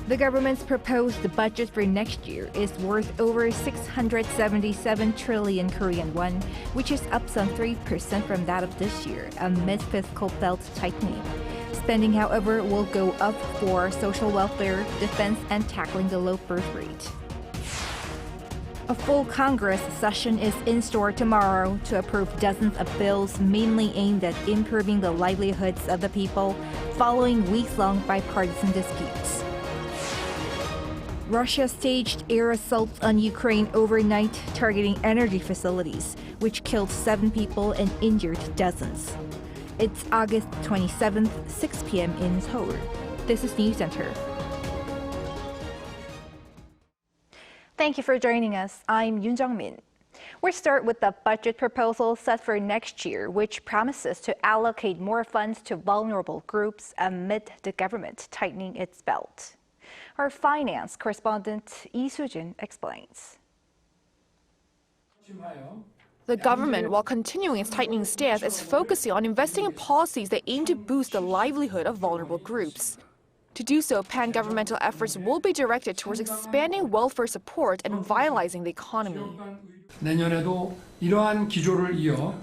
The government's proposed budget for next year is worth over 677 trillion Korean won, which is up some 3% from that of this year, amid fiscal belt tightening. Spending, however, will go up for social welfare, defense, and tackling the low birth rate. A full Congress session is in store tomorrow to approve dozens of bills mainly aimed at improving the livelihoods of the people following weeks-long bipartisan disputes. Russia staged air assaults on Ukraine overnight, targeting energy facilities, which killed 7 people and injured dozens. It's August 27th, 6 p.m. in Seoul. This is Newscenter. Thank you for joining us. I'm Yongbyon. We'll start with the budget proposal set for next year, which promises to allocate more funds to vulnerable groups amid the government tightening its belt. Our finance correspondent Lee Soo-jin explains. The government, while continuing its tightening stance, is focusing on investing in policies that aim to boost the livelihood of vulnerable groups. To do so, pan-governmental efforts will be directed towards expanding welfare support and vitalizing the economy. 내년에도 이러한 기조를 이어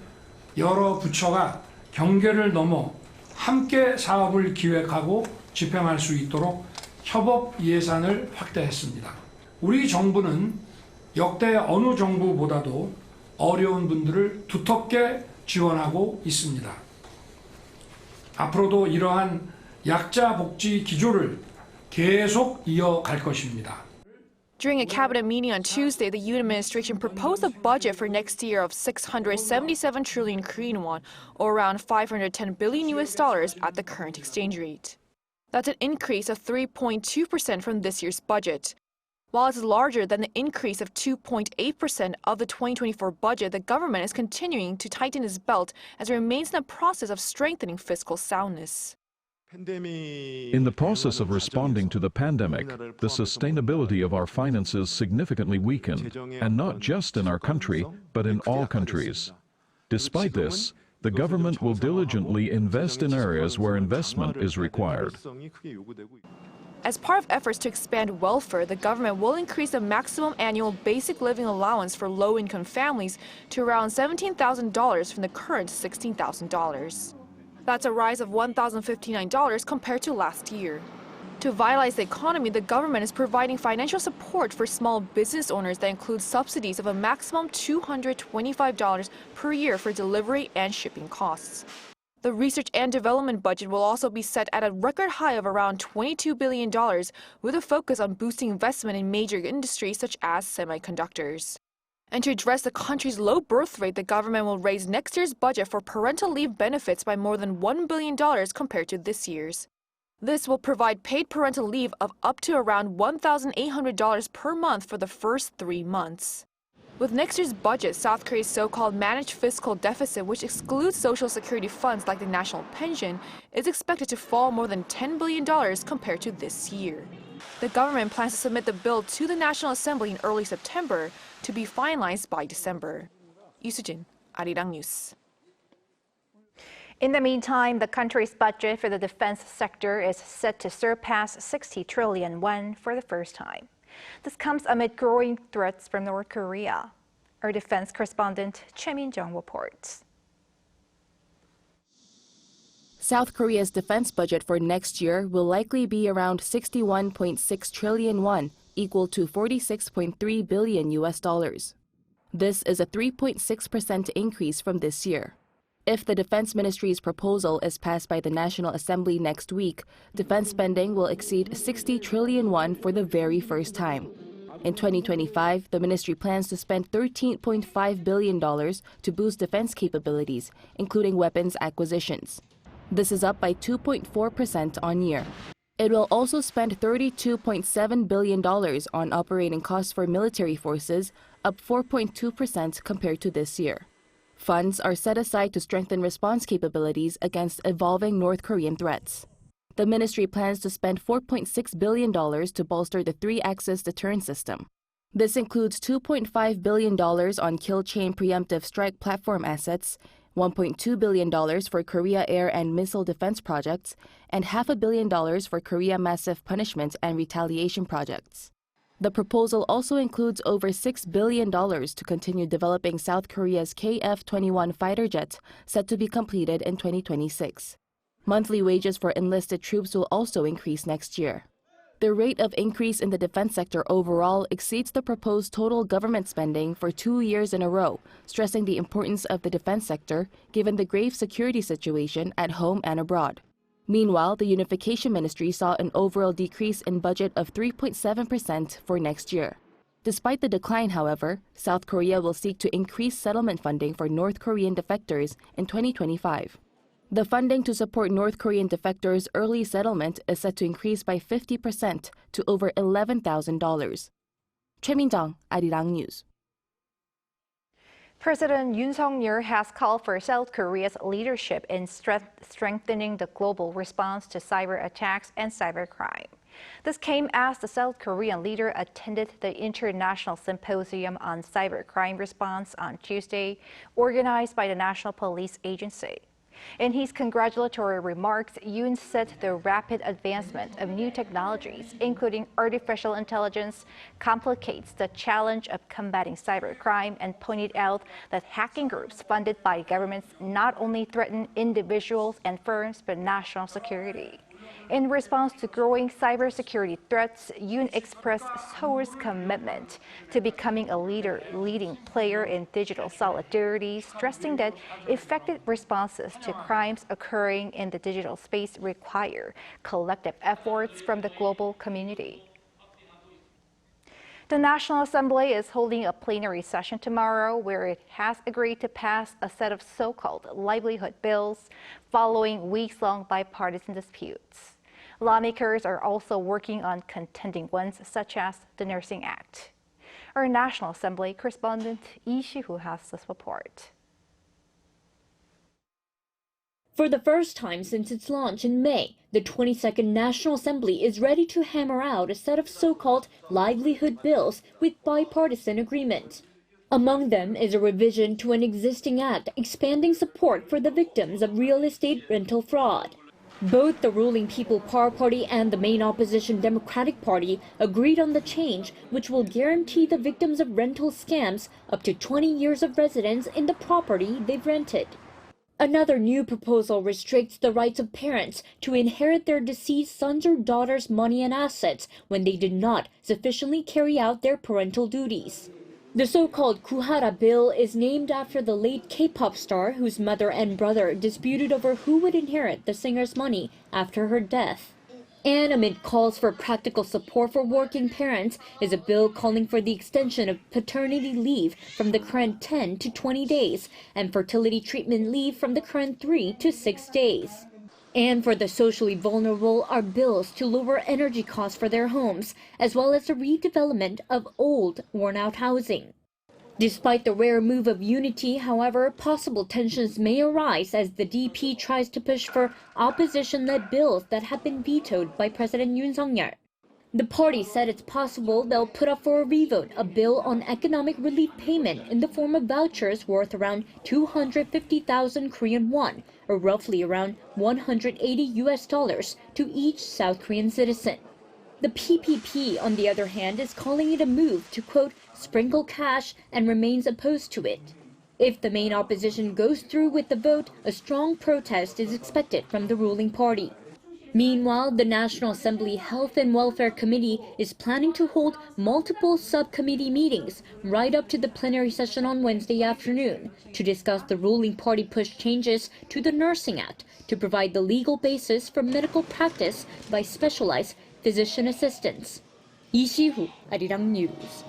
여러 부처가 경계를 넘어 함께 사업을 기획하고 집행할 수 있도록 협업 예산을 확대했습니다. 우리 정부는 역대 어느 정부보다도 어려운 분들을 두텁게 지원하고 있습니다. 앞으로도 이러한 약자 복지 기조를 계속 이어갈 것입니다. During a cabinet meeting on Tuesday, the Yoon administration proposed a budget for next year of 677 trillion Korean won, or around $510 billion at the current exchange rate. That's an increase of 3.2% from this year's budget. While it's larger than the increase of 2.8% of the 2024 budget, the government is continuing to tighten its belt as it remains in the process of strengthening fiscal soundness. In the process of responding to the pandemic, the sustainability of our finances significantly weakened, and not just in our country, but in all countries. Despite this, the government will diligently invest in areas where investment is required. As part of efforts to expand welfare, the government will increase the maximum annual basic living allowance for low-income families to around $17,000 from the current $16,000. That's a rise of $1,059 compared to last year. To vitalize the economy, the government is providing financial support for small business owners that includes subsidies of a maximum $225 per year for delivery and shipping costs. The research and development budget will also be set at a record high of around $22 billion, with a focus on boosting investment in major industries such as semiconductors. And to address the country's low birth rate, the government will raise next year's budget for parental leave benefits by more than $1 billion compared to this year's. This will provide paid parental leave of up to around $1,800 per month for the first 3 months. With next year's budget, South Korea's so-called managed fiscal deficit, which excludes social security funds like the national pension, is expected to fall more than $10 billion compared to this year. The government plans to submit the bill to the National Assembly in early September to be finalized by December. Lee Soo-jin, Arirang News. In the meantime, the country's budget for the defense sector is set to surpass 60 trillion won for the first time. This comes amid growing threats from North Korea. Our defense correspondent Choi Min-jung reports. South Korea's defense budget for next year will likely be around 61.6 trillion won, equal to $46.3 billion. This is a 3.6% increase from this year. If the Defense Ministry's proposal is passed by the National Assembly next week, defense spending will exceed 60 trillion won for the very first time. In 2025, the ministry plans to spend $13.5 billion to boost defense capabilities, including weapons acquisitions. This is up by 2.4% on year. It will also spend $32.7 billion on operating costs for military forces, up 4.2% compared to this year. Funds are set aside to strengthen response capabilities against evolving North Korean threats. The ministry plans to spend $4.6 billion to bolster the three-axis deterrent system. This includes $2.5 billion on kill chain preemptive strike platform assets, $1.2 billion for Korea air and missile defense projects, and $500 million for Korea massive punishment and retaliation projects. The proposal also includes over $6 billion to continue developing South Korea's KF-21 fighter jet, set to be completed in 2026. Monthly wages for enlisted troops will also increase next year. The rate of increase in the defense sector overall exceeds the proposed total government spending for 2 years in a row, stressing the importance of the defense sector given the grave security situation at home and abroad. Meanwhile, the Unification Ministry saw an overall decrease in budget of 3.7% for next year. Despite the decline, however, South Korea will seek to increase settlement funding for North Korean defectors in 2025. The funding to support North Korean defectors' early settlement is set to increase by 50% to over $11,000. Choi Min-jung, Arirang News. President Yoon Suk-yeol has called for South Korea's leadership in strengthening the global response to cyber attacks and cybercrime. This came as the South Korean leader attended the International Symposium on Cybercrime Response on Tuesday, organized by the National Police Agency. In his congratulatory remarks, Yoon said the rapid advancement of new technologies, including artificial intelligence, complicates the challenge of combating cybercrime and pointed out that hacking groups funded by governments not only threaten individuals and firms but national security. In response to growing cybersecurity threats, Yoon expressed Seoul's commitment to becoming a leading player in digital solidarity, stressing that effective responses to crimes occurring in the digital space require collective efforts from the global community. The National Assembly is holding a plenary session tomorrow where it has agreed to pass a set of so-called livelihood bills following weeks-long bipartisan disputes. Lawmakers are also working on contending ones such as the Nursing Act. Our National Assembly correspondent Lee Si-hoo has this report. For the first time since its launch in May, the 22nd National Assembly is ready to hammer out a set of so-called livelihood bills with bipartisan agreement. Among them is a revision to an existing act expanding support for the victims of real estate rental fraud. Both the ruling People Power Party and the main opposition Democratic Party agreed on the change, which will guarantee the victims of rental scams up to 20 years of residence in the property they've rented. Another new proposal restricts the rights of parents to inherit their deceased sons or daughters' money and assets when they did not sufficiently carry out their parental duties. The so-called Kuhara bill is named after the late K-pop star whose mother and brother disputed over who would inherit the singer's money after her death. And amid calls for practical support for working parents is a bill calling for the extension of paternity leave from the current 10 to 20 days and fertility treatment leave from the current 3 to 6 days. And for the socially vulnerable are bills to lower energy costs for their homes, as well as the redevelopment of old, worn-out housing. Despite the rare move of unity, however, possible tensions may arise as the DP tries to push for opposition-led bills that have been vetoed by President Yoon Suk-yeol. The party said it's possible they'll put up for a revote a bill on economic relief payment in the form of vouchers worth around 250,000 Korean won, or roughly around $180 to each South Korean citizen. The PPP, on the other hand, is calling it a move to, quote, sprinkle cash and remains opposed to it. If the main opposition goes through with the vote, a strong protest is expected from the ruling party. Meanwhile, the National Assembly Health and Welfare Committee is planning to hold multiple subcommittee meetings right up to the plenary session on Wednesday afternoon to discuss the ruling party push changes to the Nursing Act to provide the legal basis for medical practice by specialized physician assistants. Lee Si-hoo, Arirang News.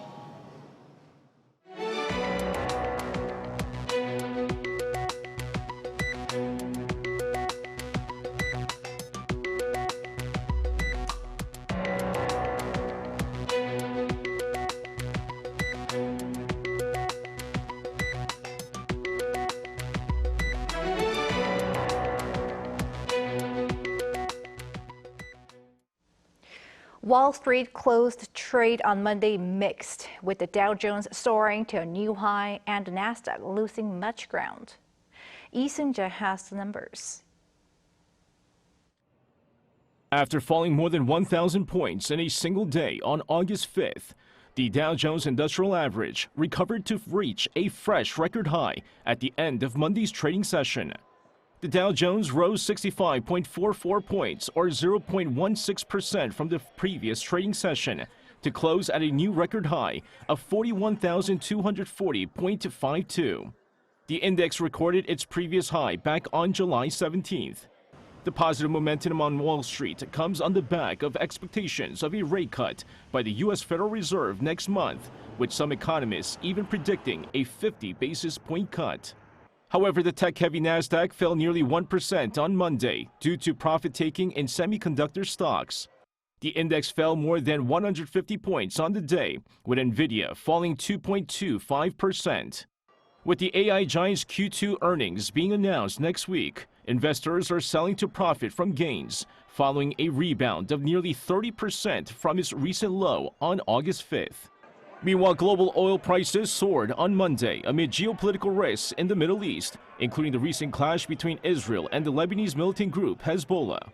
Wall Street closed trade on Monday mixed, with the Dow Jones soaring to a new high and the Nasdaq losing much ground. Lee Seung-jae has the numbers. After falling more than 1,000 points in a single day on August 5th, the Dow Jones Industrial Average recovered to reach a fresh record high at the end of Monday's trading session. The Dow Jones rose 65.44 points, or 0.16% from the previous trading session, to close at a new record high of 41,240.52. The index recorded its previous high back on July 17th. The positive momentum on Wall Street comes on the back of expectations of a rate cut by the U.S. Federal Reserve next month, with some economists even predicting a 50 basis point cut. However, the tech-heavy Nasdaq fell nearly 1% on Monday due to profit-taking in semiconductor stocks. The index fell more than 150 points on the day, with Nvidia falling 2.25%. With the AI giant's Q2 earnings being announced next week, investors are selling to profit from gains, following a rebound of nearly 30% from its recent low on August 5th. Meanwhile, global oil prices soared on Monday amid geopolitical risks in the Middle East, including the recent clash between Israel and the Lebanese militant group Hezbollah.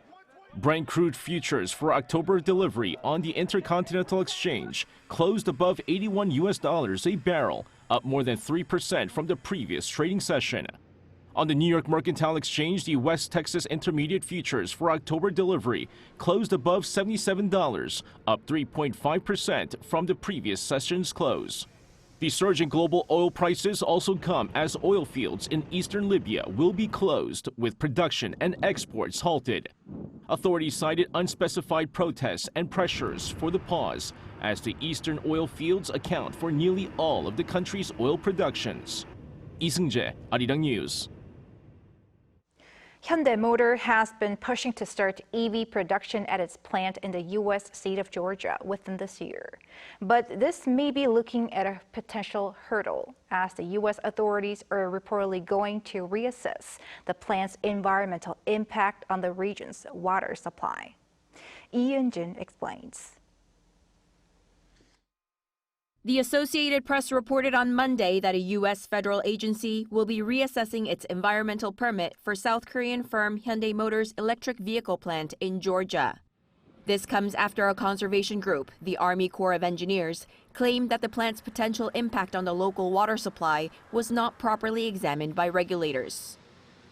Brent crude futures for October delivery on the Intercontinental Exchange closed above $81 a barrel, up more than 3% from the previous trading session. On the New York Mercantile Exchange, the West Texas Intermediate futures for October delivery closed above $77, up 3.5% from the previous session's close. The surge in global oil prices also come as oil fields in eastern Libya will be closed, with production and exports halted. Authorities cited unspecified protests and pressures for the pause, as the eastern oil fields account for nearly all of the country's oil productions. Lee Seung-jae, Arirang News. Hyundai Motor has been pushing to start EV production at its plant in the U.S. state of Georgia within this year. But this may be looking at a potential hurdle, as the U.S. authorities are reportedly going to reassess the plant's environmental impact on the region's water supply. Yoon explains. The Associated Press reported on Monday that a U.S. federal agency will be reassessing its environmental permit for South Korean firm Hyundai Motor's electric vehicle plant in Georgia. This comes after a conservation group, the Army Corps of Engineers, claimed that the plant's potential impact on the local water supply was not properly examined by regulators.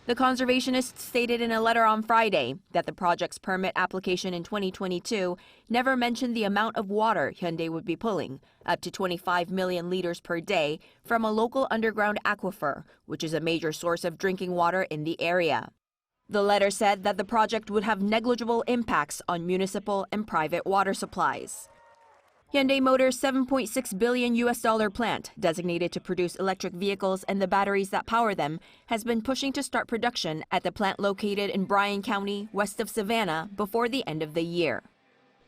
The conservationists stated in a letter on Friday that the project's permit application in 2022 never mentioned the amount of water Hyundai would be pulling, up to 25 million liters per day, from a local underground aquifer, which is a major source of drinking water in the area. The letter said that the project would have negligible impacts on municipal and private water supplies. Hyundai Motor's $7.6 billion plant, designated to produce electric vehicles and the batteries that power them, has been pushing to start production at the plant located in Bryan County, west of Savannah, before the end of the year.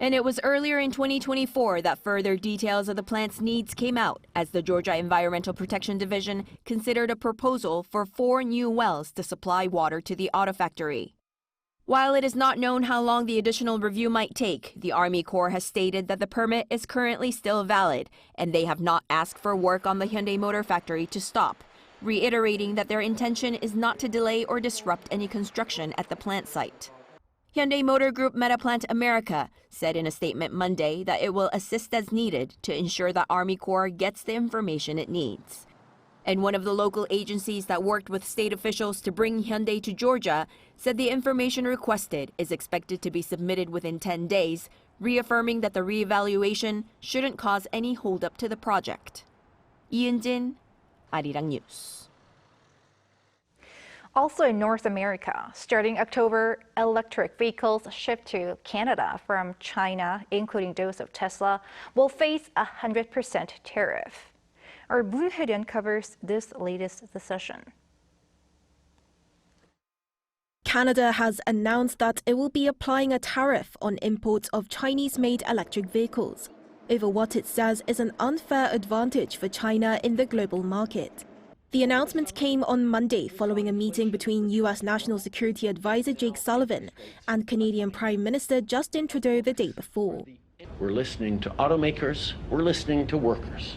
And it was earlier in 2024 that further details of the plant's needs came out, as the Georgia Environmental Protection Division considered a proposal for 4 new wells to supply water to the auto factory. While it is not known how long the additional review might take, the Army Corps has stated that the permit is currently still valid, and they have not asked for work on the Hyundai Motor factory to stop, reiterating that their intention is not to delay or disrupt any construction at the plant site. Hyundai Motor Group Metaplant America said in a statement Monday that it will assist as needed to ensure that Army Corps gets the information it needs. And one of the local agencies that worked with state officials to bring Hyundai to Georgia said the information requested is expected to be submitted within 10 days, reaffirming that the reevaluation shouldn't cause any holdup to the project. Yoon, Arirang News. Also in North America, starting October, electric vehicles shipped to Canada from China, including those of Tesla, will face a 100% tariff. Our Livelihood covers this latest decision. Canada has announced that it will be applying a tariff on imports of Chinese-made electric vehicles over what it says is an unfair advantage for China in the global market. The announcement came on Monday following a meeting between U.S. National Security Advisor Jake Sullivan and Canadian Prime Minister Justin Trudeau the day before. We're listening to automakers, we're listening to workers.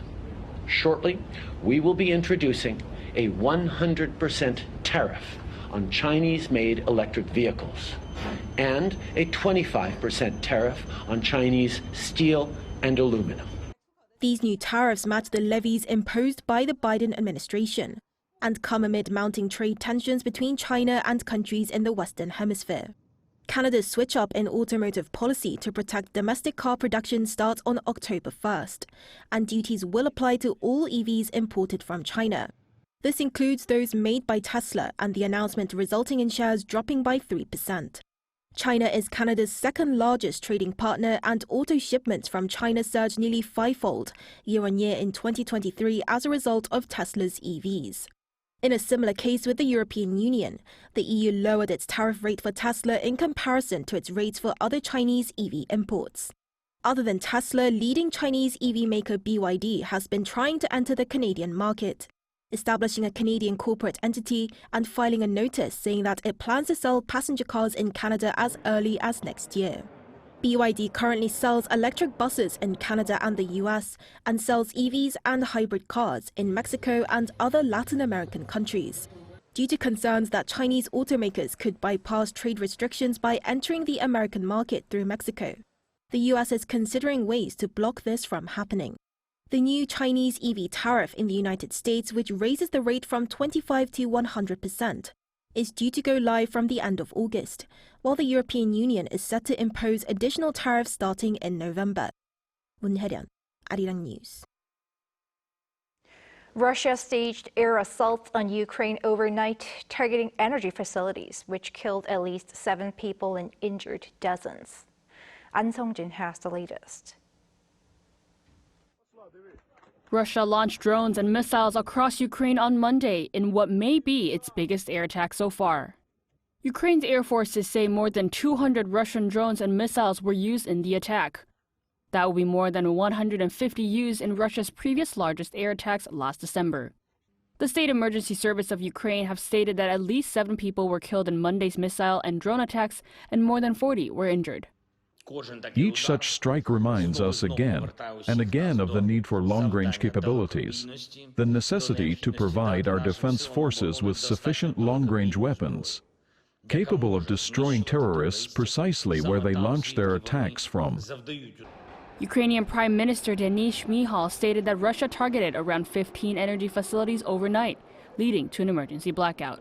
Shortly, we will be introducing a 100% tariff on Chinese-made electric vehicles and a 25% tariff on Chinese steel and aluminum. These new tariffs match the levies imposed by the Biden administration and come amid mounting trade tensions between China and countries in the Western Hemisphere. Canada's switch-up in automotive policy to protect domestic car production starts on October 1st, and duties will apply to all EVs imported from China. This includes those made by Tesla, and the announcement resulting in shares dropping by 3%. China is Canada's second-largest trading partner, and auto shipments from China surged nearly fivefold year-on-year in 2023 as a result of Tesla's EVs. In a similar case with the European Union, the EU lowered its tariff rate for Tesla in comparison to its rates for other Chinese EV imports. Other than Tesla, leading Chinese EV maker BYD has been trying to enter the Canadian market, establishing a Canadian corporate entity and filing a notice saying that it plans to sell passenger cars in Canada as early as next year. BYD currently sells electric buses in Canada and the US and sells EVs and hybrid cars in Mexico and other Latin American countries. Due to concerns that Chinese automakers could bypass trade restrictions by entering the American market through Mexico, the US is considering ways to block this from happening. The new Chinese EV tariff in the United States, which raises the rate from 25% to 100%, is due to go live from the end of August, while the European Union is set to impose additional tariffs starting in November. 문혜련, Arirang News. Russia staged air assaults on Ukraine overnight, targeting energy facilities, which killed at least 7 people and injured dozens. An Song-jin has the latest. Russia launched drones and missiles across Ukraine on Monday in what may be its biggest air attack so far. Ukraine's air forces say more than 200 Russian drones and missiles were used in the attack. That will be more than 150 used in Russia's previous largest air attacks last December. The State Emergency Service of Ukraine have stated that at least 7 people were killed in Monday's missile and drone attacks, and more than 40 were injured. Each such strike reminds us again and again of the need for long-range capabilities, the necessity to provide our defense forces with sufficient long-range weapons, capable of destroying terrorists precisely where they launch their attacks from. Ukrainian Prime Minister Denis Shmyhal stated that Russia targeted around 15 energy facilities overnight, leading to an emergency blackout.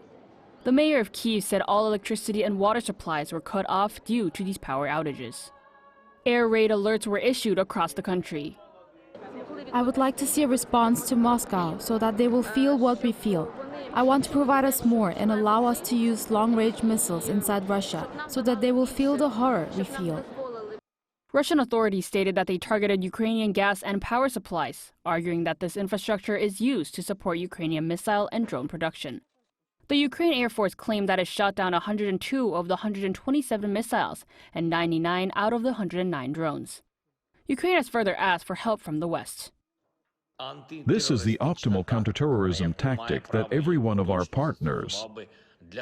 The mayor of Kyiv said all electricity and water supplies were cut off due to these power outages. Air raid alerts were issued across the country. I would like to see a response to Moscow so that they will feel what we feel. I want to provide us more and allow us to use long-range missiles inside Russia so that they will feel the horror we feel. Russian authorities stated that they targeted Ukrainian gas and power supplies, arguing that this infrastructure is used to support Ukrainian missile and drone production. The Ukraine Air Force claimed that it shot down 102 of the 127 missiles and 99 out of the 109 drones. Ukraine has further asked for help from the West. This is the optimal counterterrorism tactic that every one of our partners,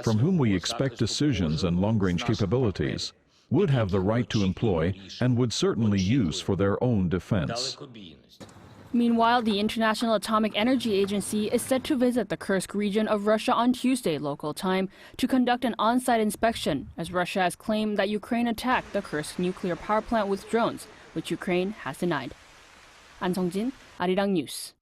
from whom we expect decisions and long-range capabilities, would have the right to employ and would certainly use for their own defense. Meanwhile, the International Atomic Energy Agency is set to visit the Kursk region of Russia on Tuesday local time to conduct an on-site inspection, as Russia has claimed that Ukraine attacked the Kursk nuclear power plant with drones, which Ukraine has denied. An Song-jin, Arirang News.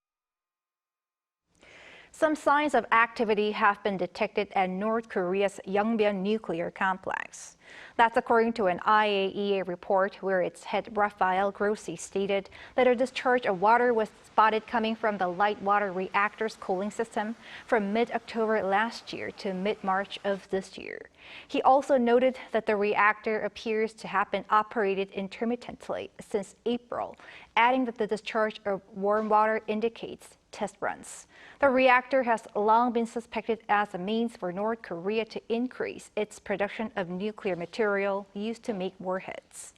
Some signs of activity have been detected at North Korea's Yongbyon nuclear complex. That's according to an IAEA report where its head Rafael Grossi stated that a discharge of water was spotted coming from the light water reactor's cooling system from mid-October last year to mid-March of this year. He also noted that the reactor appears to have been operated intermittently since April, adding that the discharge of warm water indicates test runs. The reactor has long been suspected as a means for North Korea to increase its production of nuclear material used to make warheads.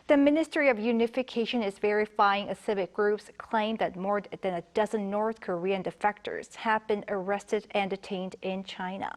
The Ministry of Unification is verifying a civic group's claim that more than a dozen North Korean defectors have been arrested and detained in China.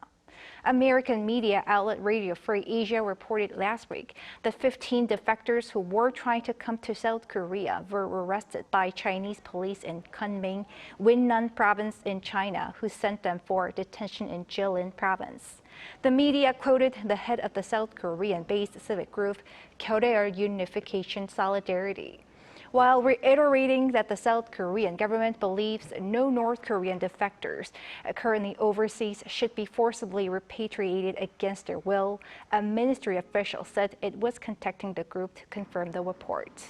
American media outlet Radio Free Asia reported last week that 15 defectors who were trying to come to South Korea were arrested by Chinese police in Kunming, Winnan province in China, who sent them for detention in Jilin province. The media quoted the head of the South Korean-based civic group, Kyodaeol Unification Solidarity, while reiterating that the South Korean government believes no North Korean defectors currently overseas should be forcibly repatriated against their will. A ministry official said it was contacting the group to confirm the report.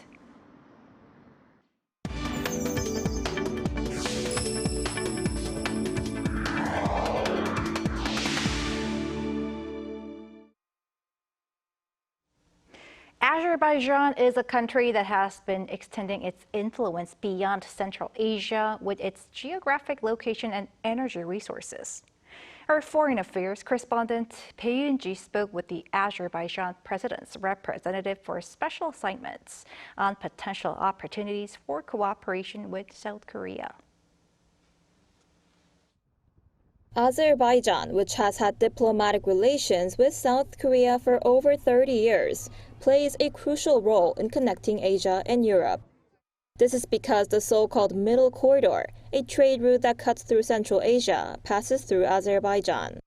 Azerbaijan is a country that has been extending its influence beyond Central Asia with its geographic location and energy resources. Our foreign affairs correspondent Bae Yoon-ji spoke with the Azerbaijan president's representative for special assignments on potential opportunities for cooperation with South Korea. Azerbaijan, which has had diplomatic relations with South Korea for over 30 years, plays a crucial role in connecting Asia and Europe. This is because the so-called Middle Corridor, a trade route that cuts through Central Asia, passes through Azerbaijan.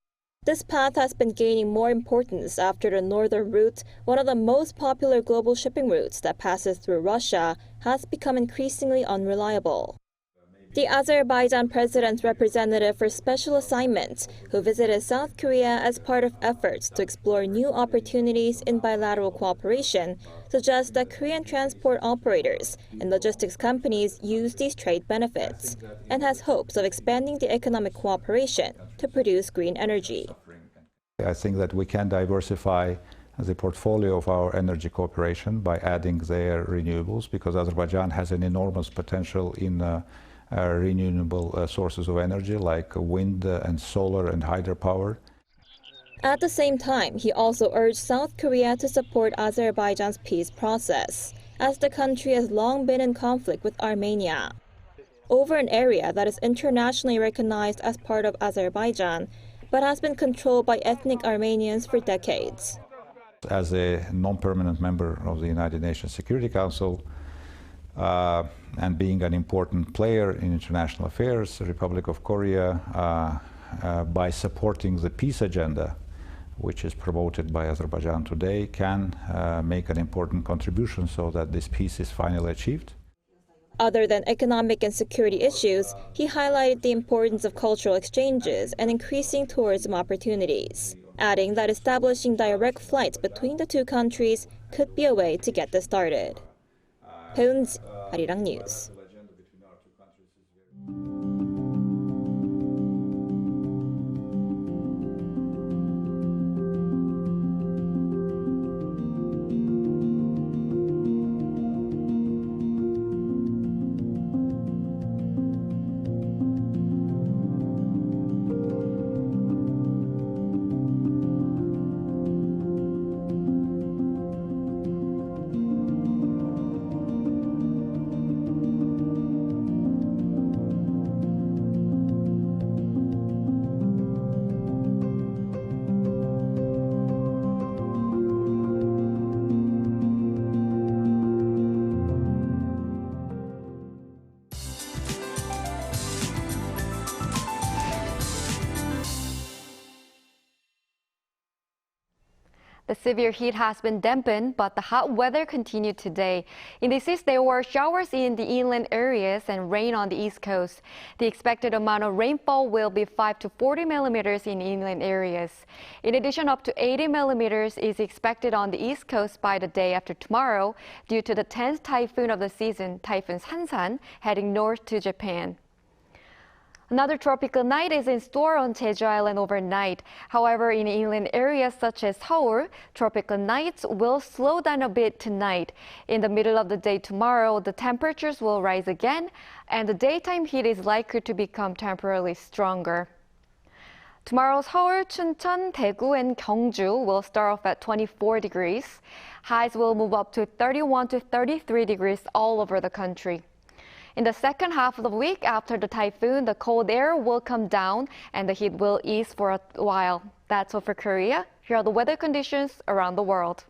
This path has been gaining more importance after the northern route, one of the most popular global shipping routes that passes through Russia, has become increasingly unreliable. The Azerbaijan president's representative for special assignments, who visited South Korea as part of efforts to explore new opportunities in bilateral cooperation, suggests that Korean transport operators and logistics companies use these trade benefits, and has hopes of expanding the economic cooperation to produce green energy. I think that we can diversify the portfolio of our energy cooperation by adding their renewables, because Azerbaijan has an enormous potential in renewable sources of energy like wind and solar and hydropower. At the same time, he also urged South Korea to support Azerbaijan's peace process, as the country has long been in conflict with Armenia over an area that is internationally recognized as part of Azerbaijan, but has been controlled by ethnic Armenians for decades. As a non-permanent member of the United Nations Security Council, and being an important player in international affairs, the Republic of Korea, by supporting the peace agenda, which is promoted by Azerbaijan today, can make an important contribution so that this peace is finally achieved. Other than economic and security issues, he highlighted the importance of cultural exchanges and increasing tourism opportunities, adding that establishing direct flights between the two countries could be a way to get this started. Hyun, Arirang News. The severe heat has been dampened, but the hot weather continued today. In the east, there were showers in the inland areas and rain on the east coast. The expected amount of rainfall will be 5 to 40 millimeters in inland areas. In addition, up to 80 millimeters is expected on the east coast by the day after tomorrow due to the 10th typhoon of the season, Typhoon Sansan, heading north to Japan. Another tropical night is in store on Jeju Island overnight. However, in inland areas such as Seoul, tropical nights will slow down a bit tonight. In the middle of the day tomorrow, the temperatures will rise again, and the daytime heat is likely to become temporarily stronger. Tomorrow, Seoul, Chuncheon, Daegu, and Gyeongju will start off at 24 degrees. Highs will move up to 31 to 33 degrees all over the country. In the second half of the week after the typhoon, the cold air will come down and the heat will ease for a while. That's all for Korea. Here are the weather conditions around the world.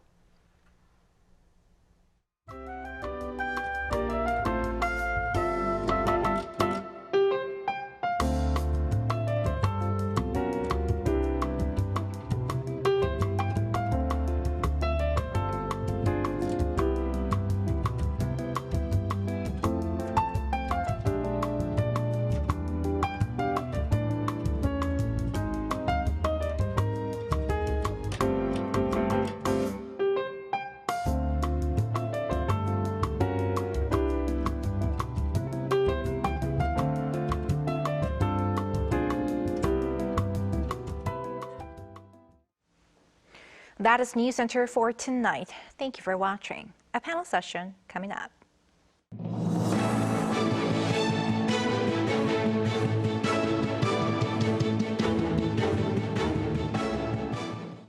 That is Newscenter for tonight. Thank you for watching. A panel session coming up.